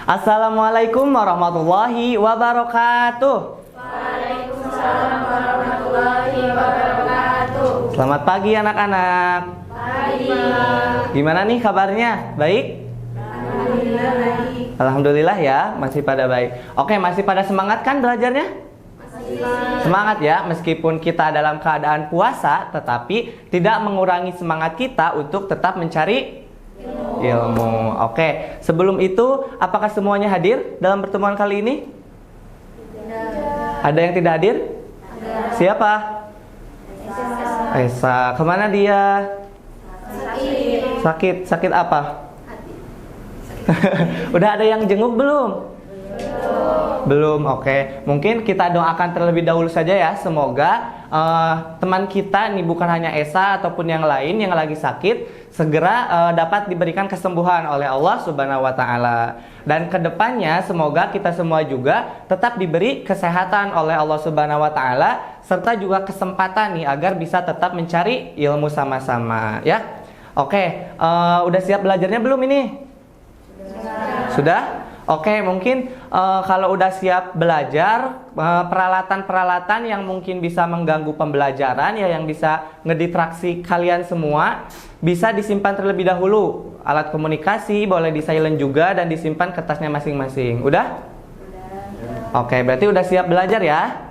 Assalamualaikum warahmatullahi wabarakatuh. Waalaikumsalam warahmatullahi wabarakatuh. Selamat pagi anak-anak. Pagi. Gimana nih kabarnya? Baik? Alhamdulillah baik. Alhamdulillah ya, masih pada baik. Oke, masih pada semangat kan belajarnya? Masih. Semangat ya, meskipun kita dalam keadaan puasa, tetapi tidak mengurangi semangat kita untuk tetap mencari ilmu. Oke, sebelum itu, apakah semuanya hadir dalam pertemuan kali ini? Tidak. Ada yang tidak hadir? Ada. Siapa? Esa. Kemana dia? Sakit. Sakit apa? Udah ada yang jenguk belum? Belum, oke. Mungkin kita doakan terlebih dahulu saja ya. Semoga teman kita nih, bukan hanya Esa ataupun yang lain yang lagi sakit, segera dapat diberikan kesembuhan oleh Allah Subhanahu wa Ta'ala. Dan kedepannya semoga kita semua juga tetap diberi kesehatan oleh Allah Subhanahu wa Ta'ala, serta juga kesempatan nih agar bisa tetap mencari ilmu sama-sama ya. Oke, udah siap belajarnya belum ini? Sudah? Oke, mungkin kalau udah siap belajar, peralatan-peralatan yang mungkin bisa mengganggu pembelajaran ya, yang bisa ngedistraksi kalian semua, bisa disimpan terlebih dahulu. Alat komunikasi boleh di silent juga dan disimpan kertasnya masing-masing. Udah? Oke, berarti udah siap belajar ya?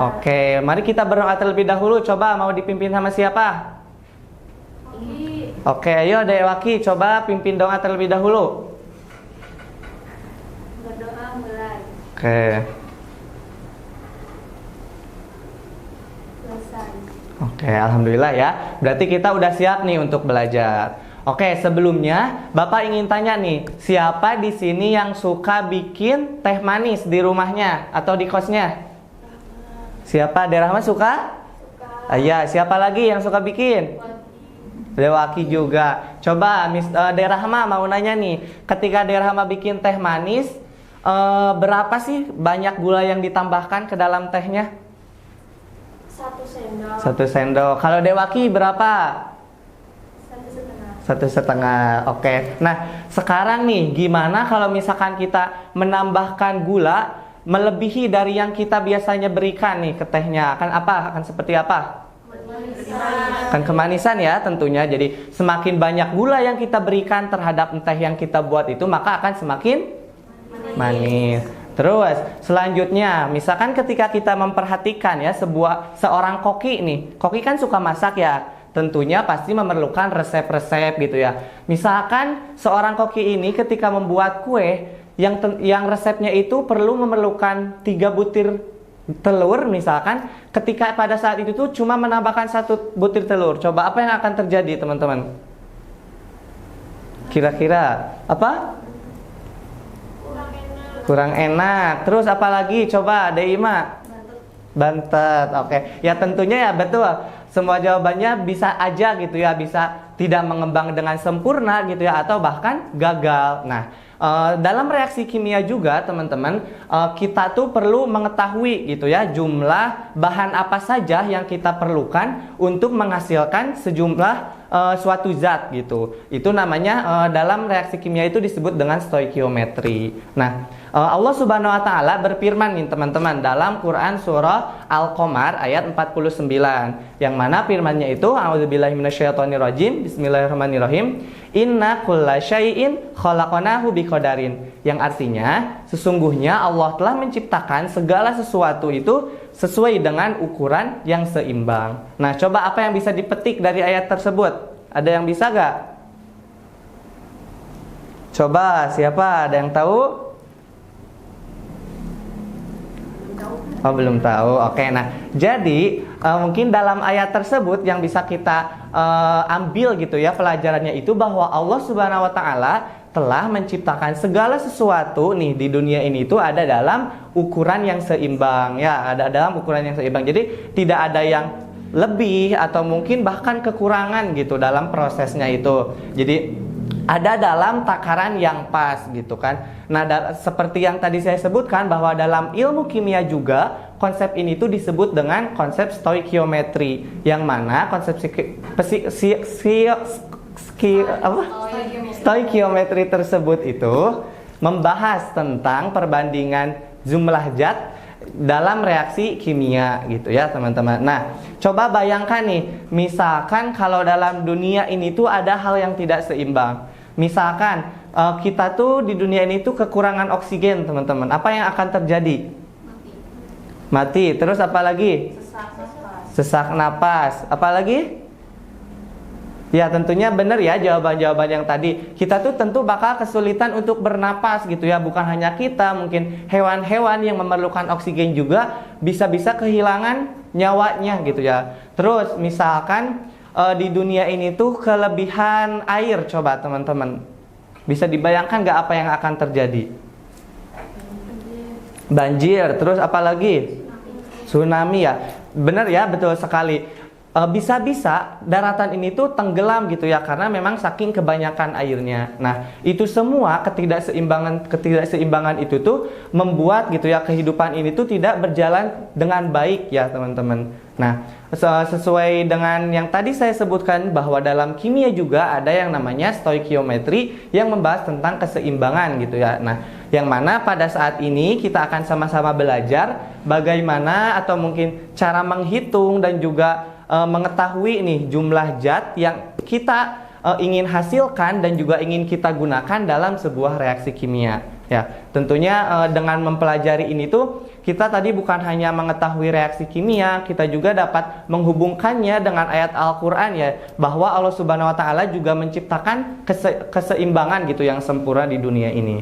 Oke, mari kita berdoa terlebih dahulu. Coba mau dipimpin sama siapa? Oke, ayo Dek Waki, coba pimpin doa terlebih dahulu. Berdoa mulai. Oke. Selesai. Oke, alhamdulillah ya. Berarti kita udah siap nih untuk belajar. Oke, sebelumnya Bapak ingin tanya nih, siapa di sini yang suka bikin teh manis di rumahnya atau di kosnya? Siapa? Derahma suka? Iya, siapa lagi yang suka bikin? Dewaki juga. Coba Derahma mau nanya nih, ketika Derahma bikin teh manis, berapa sih banyak gula yang ditambahkan ke dalam tehnya? 1 sendok. 1 sendok. Kalau Dewaki berapa? 1,5. 1,5. Oke. Nah, sekarang nih gimana kalau misalkan kita menambahkan gula melebihi dari yang kita biasanya berikan nih ke tehnya? Akan seperti apa? Kan kemanisan ya tentunya. Jadi semakin banyak gula yang kita berikan terhadap teh yang kita buat itu, maka akan semakin manis. Terus selanjutnya, misalkan ketika kita memperhatikan ya seorang koki nih. Koki kan suka masak ya. Tentunya pasti memerlukan resep-resep gitu ya. Misalkan seorang koki ini ketika membuat kue yang resepnya itu memerlukan 3 butir telur misalkan, ketika pada saat itu tuh cuma menambahkan 1 butir telur. Coba apa yang akan terjadi teman-teman? Kira-kira apa? Kurang enak. Terus apa lagi? Coba Deima. Bantet. Oke. Ya tentunya ya betul. Semua jawabannya bisa aja gitu ya, bisa tidak mengembang dengan sempurna gitu ya, atau bahkan gagal. Nah, dalam reaksi kimia juga teman-teman, kita tuh perlu mengetahui gitu ya jumlah bahan apa saja yang kita perlukan untuk menghasilkan sejumlah suatu zat gitu. Itu namanya dalam reaksi kimia itu disebut dengan stoikiometri. Nah, Allah Subhanahu wa Ta'ala berfirman nih teman-teman dalam Quran surah Al-Qamar ayat 49, yang mana firmannya itu, a'udzubillahi minasyaitonirrajim, bismillahirrahmanirrahim, inna kulla syai'in khalaqnahu biqadarin, yang artinya sesungguhnya Allah telah menciptakan segala sesuatu itu sesuai dengan ukuran yang seimbang. Nah, coba apa yang bisa dipetik dari ayat tersebut? Ada yang bisa gak? Coba, siapa? Ada yang tahu? Oh, belum tahu. Oke, nah jadi mungkin dalam ayat tersebut yang bisa kita ambil gitu ya pelajarannya itu, bahwa Allah Subhanahu wa Ta'ala telah menciptakan segala sesuatu nih di dunia ini itu ada dalam ukuran yang seimbang ya, ada dalam ukuran yang seimbang. Jadi tidak ada yang lebih atau mungkin bahkan kekurangan gitu dalam prosesnya itu. Jadi ada dalam takaran yang pas gitu kan. Nah, seperti yang tadi saya sebutkan bahwa dalam ilmu kimia juga konsep ini tuh disebut dengan konsep stoikiometri, yang mana konsep stoikiometri tersebut itu membahas tentang perbandingan jumlah zat dalam reaksi kimia gitu ya teman-teman. Nah, coba bayangkan nih, misalkan kalau dalam dunia ini tuh ada hal yang tidak seimbang. Misalkan kita tuh di dunia ini tuh kekurangan oksigen teman-teman. Apa yang akan terjadi? Mati. Terus apa lagi? Sesak napas. Apa lagi? Ya tentunya benar ya jawaban-jawaban yang tadi. Kita tuh tentu bakal kesulitan untuk bernapas gitu ya. Bukan hanya kita, mungkin hewan-hewan yang memerlukan oksigen juga bisa-bisa kehilangan nyawanya gitu ya. Terus misalkan di dunia ini tuh kelebihan air, coba teman-teman. Bisa dibayangkan nggak apa yang akan terjadi? Banjir, terus apa lagi? Tsunami ya. Benar ya, betul sekali. Bisa-bisa daratan ini tuh tenggelam gitu ya, karena memang saking kebanyakan airnya. Nah, itu semua ketidakseimbangan itu tuh membuat gitu ya kehidupan ini tuh tidak berjalan dengan baik ya teman-teman. Nah, sesuai dengan yang tadi saya sebutkan bahwa dalam kimia juga ada yang namanya stoikiometri yang membahas tentang keseimbangan gitu ya. Nah, yang mana pada saat ini kita akan sama-sama belajar bagaimana atau mungkin cara menghitung dan juga mengetahui nih jumlah zat yang kita ingin hasilkan dan juga ingin kita gunakan dalam sebuah reaksi kimia. Ya, tentunya dengan mempelajari ini tuh kita tadi bukan hanya mengetahui reaksi kimia, kita juga dapat menghubungkannya dengan ayat Al-Qur'an ya, bahwa Allah Subhanahu wa taala juga menciptakan keseimbangan gitu yang sempurna di dunia ini.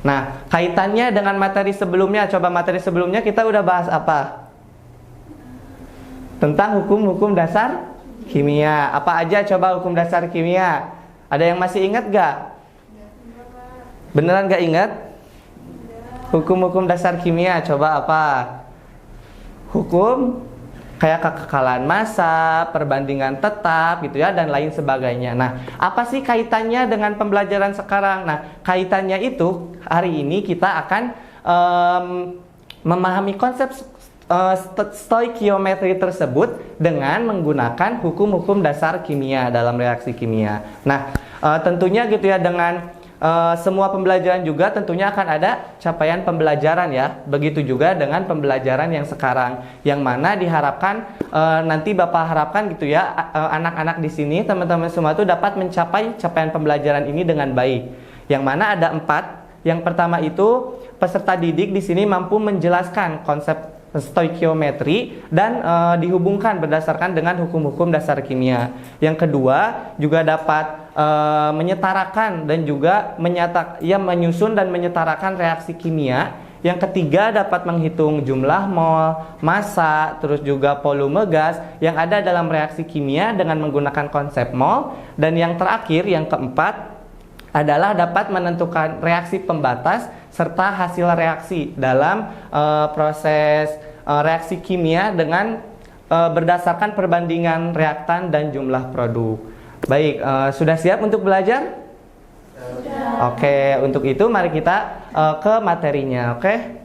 Nah, kaitannya dengan materi sebelumnya, coba materi sebelumnya kita udah bahas apa? Tentang hukum-hukum dasar kimia. Apa aja coba hukum dasar kimia? Ada yang masih ingat gak? Beneran gak ingat? Hukum-hukum dasar kimia coba apa? Hukum kayak kekekalan massa, perbandingan tetap gitu ya, dan lain sebagainya. Nah, apa sih kaitannya dengan pembelajaran sekarang? Nah, kaitannya itu hari ini kita akan memahami konsep stoikiometri tersebut dengan menggunakan hukum-hukum dasar kimia dalam reaksi kimia. Nah, tentunya gitu ya, dengan semua pembelajaran juga tentunya akan ada capaian pembelajaran ya. Begitu juga dengan pembelajaran yang sekarang, yang mana diharapkan nanti Bapak harapkan gitu ya, anak-anak di sini, teman-teman semua itu dapat mencapai capaian pembelajaran ini dengan baik. Yang mana ada 4. Yang pertama itu peserta didik di sini mampu menjelaskan konsep stoikiometri dan dihubungkan berdasarkan dengan hukum-hukum dasar kimia. Yang kedua juga dapat menyetarakan dan juga menyusun dan menyetarakan reaksi kimia. Yang ketiga dapat menghitung jumlah mol, massa, terus juga volume gas yang ada dalam reaksi kimia dengan menggunakan konsep mol. Dan yang terakhir, yang keempat adalah dapat menentukan reaksi pembatas serta hasil reaksi dalam proses reaksi kimia dengan berdasarkan perbandingan reaktan dan jumlah produk. Baik, sudah siap untuk belajar? Sudah. Oke, untuk itu mari kita ke materinya, oke?